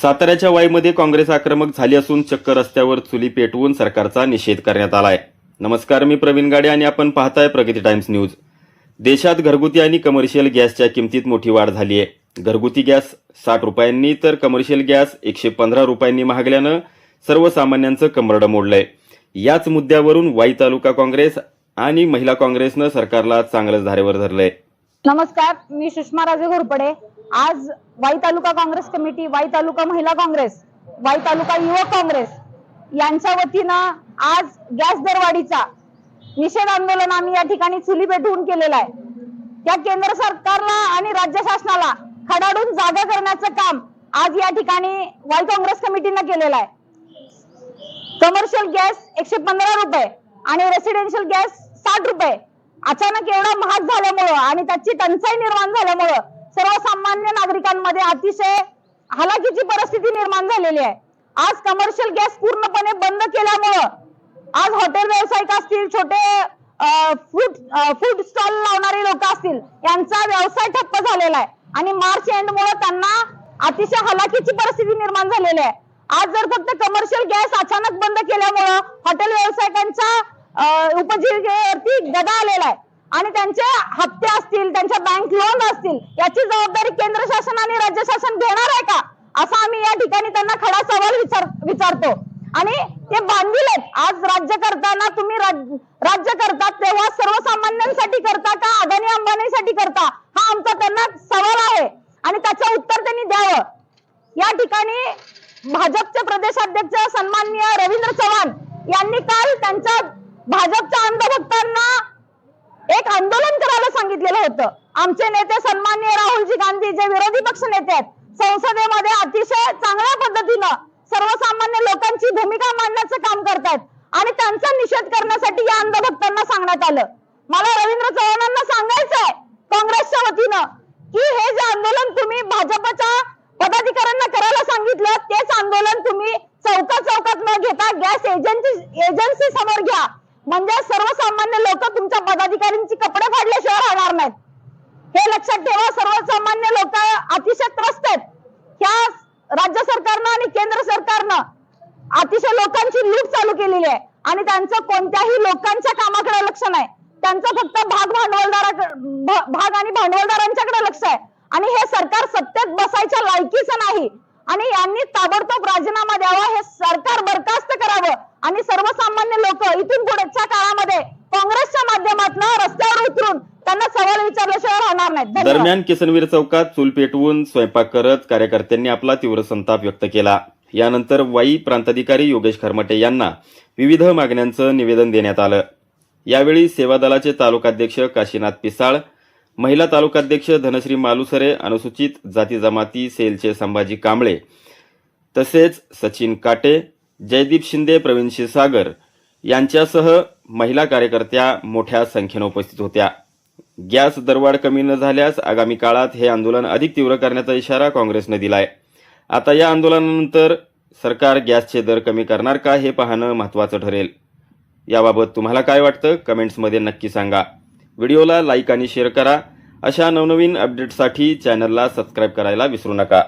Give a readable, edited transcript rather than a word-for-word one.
साताऱ्याच्या वाईमध्ये काँग्रेस आक्रमक झाली असून चक्क रस्त्यावर चुली पेटवून सरकारचा निषेध करण्यात आलाय। नमस्कार, मी प्रवीण गाडे आणि आपण पाहताय प्रगती टाइम्स न्यूज। देशात घरगुती आणि कमर्शियल गॅसच्या किमतीत मोठी वाढ झाली आहे। घरगुती गॅस 60 रुपयांनी तर कमर्शियल गॅस 115 रुपयांनी महागल्यानं सर्वसामान्यांचं कंबरडं मोडलंय। याच मुद्द्यावरून वाई तालुका काँग्रेस आणि महिला काँग्रेसनं सरकारला चांगलंच धारेवर धरलंय। नमस्कार, मी सुषमा राजे घोरपडे। आज वाई तालुका काँग्रेस कमिटी, वाई तालुका महिला काँग्रेस, वाई तालुका युवक काँग्रेस यांच्या वतीनं आज गॅस दरवाढीचा निषेध आंदोलन आम्ही या ठिकाणी चुली पेटवून केलेलं आहे। त्या केंद्र सरकारला आणि राज्य शासनाला खडाडून जागा करण्याचं काम आज या ठिकाणी वाई काँग्रेस कमिटीनं केलेलं आहे। कमर्शियल गॅस 115 रुपये आणि रेसिडेन्शियल गॅस 60 रुपये अचानक एवढा महाग झाल्यामुळे आणि त्याची टंचाई निर्माण झाल्यामुळे सर्वसामान्य नागरिकांमध्ये अतिशय हालाकीची परिस्थिती निर्माण झालेली आहे। आज कमर्शियल गॅस पूर्णपणे बंद केल्यामुळे आज हॉटेल व्यावसायिक असतील, छोटे फूड स्टॉल लावणारे लोक असतील, यांचा व्यवसाय ठप्प झालेला आहे आणि मार्च एंड मुळे त्यांना अतिशय हालाकीची परिस्थिती निर्माण झालेली आहे। आज जर फक्त कमर्शियल गॅस अचानक बंद केल्यामुळे हॉटेल व्यावसायिकांच्या उपजीविकेवरती गदा आलेला आहे आणि त्यांचे हप्ते असतील, त्यांच्या बँक लोन असतील, याची जबाबदारी केंद्र शासन आणि राज्य शासन घेणार आहे का, असा आम्ही या ठिकाणी त्यांना खडा सवाल विचारतो। आणि ते बांधिलेत। आज राज्य करताना तुम्ही राज्य करतात तेव्हा सर्वसामान्यांसाठी करता का अदानी अंबानीसाठी करता, हा आमचा त्यांना सवाल आहे आणि त्याचं उत्तर त्यांनी द्यावं। या ठिकाणी भाजपचे प्रदेशाध्यक्ष सन्माननीय रवींद्र चव्हाण यांनी काल त्यांच्या भाजपच्या अंधभक्तांना एक आंदोलन करायला सांगितलेलं होतं। आमचे नेते सन्माननीय राहुलजी गांधी, जे विरोधी पक्ष नेते आहेत, संसदेमध्ये अतिशय चांगल्या पद्धतीनं सर्वसामान्य लोकांची भूमिका मांडण्याचं काम करतात आणि त्यांचा निषेध करण्यासाठी या अंधभक्तांना सांगण्यात आलं। मला रवींद्र चव्हाणांना सांगायचंय काँग्रेसच्या वतीनं की हे जे आंदोलन तुम्ही भाजपच्या पदाधिकाऱ्यांना करायला सांगितलं, तेच आंदोलन तुम्ही चौकात न घेता गॅस एजन्सी समोर घ्या, म्हणजे सर्वसामान्य लोक तुमच्या पदाधिकाऱ्यांची कपडे फाडल्याशिवाय राहणार नाहीत। हे लक्षात ठेवा। सर्वसामान्य लोक अतिशय त्रस्त आहेत। ह्या राज्य सरकारनं आणि केंद्र सरकारनं अतिशय लोकांची लूट चालू केलेली आहे आणि त्यांचं कोणत्याही लोकांच्या कामाकडे लक्ष नाही। त्यांचं फक्त भाग आणि भांडवलदारांच्याकडे लक्ष आहे आणि हे सरकार सत्तेत बसायच्या लायकीचं नाही आणि यांनी ताबडतोब राजीनामा द्यावा, हे सरकार बरखास्त करावं आणि सर्वसामान्य लोक इथून पुढच्या काळामध्ये काँग्रेसच्या माध्यमातून रस्त्यावर उतरून त्यांना सवाल विचारल्याशिवाय राहणार नाहीत। दरम्यान किसनवीर चौकात चूल पेटवून स्वयंपाक करत कार्यकर्त्यांनी आपला तीव्र संताप व्यक्त केला। यानंतर वाई प्रांताधिकारी योगेश खरमटे यांना विविध मागण्यांचं निवेदन देण्यात आलं। यावेळी सेवा दलाचे तालुकाध्यक्ष काशीनाथ पिसाळ, महिला तालुकाध्यक्ष धनश्री मालुसरे, अनुसूचित जाती जमाती सेलचे संभाजी कांबळे, तसेच सचिन काटे, जयदीप शिंदे, प्रवीण क्षीरसागर यांच्यासह महिला कार्यकर्त्या मोठ्या संख्येने उपस्थित होत्या। गॅस दरवाढ कमी न झाल्यास आगामी काळात हे आंदोलन अधिक तीव्र करण्याचा इशारा काँग्रेसने दिलाय। आता या आंदोलनानंतर सरकार गॅसचे दर कमी करणार का हे पाहणं महत्त्वाचं ठरेल। याबाबत तुम्हाला काय वाटतं कमेंट्समध्ये नक्की सांगा। व्हिडिओला लाईक आणि शेअर करा। अशा नवनवीन अपडेट्ससाठी चॅनलला सबस्क्राईब करायला विसरू नका।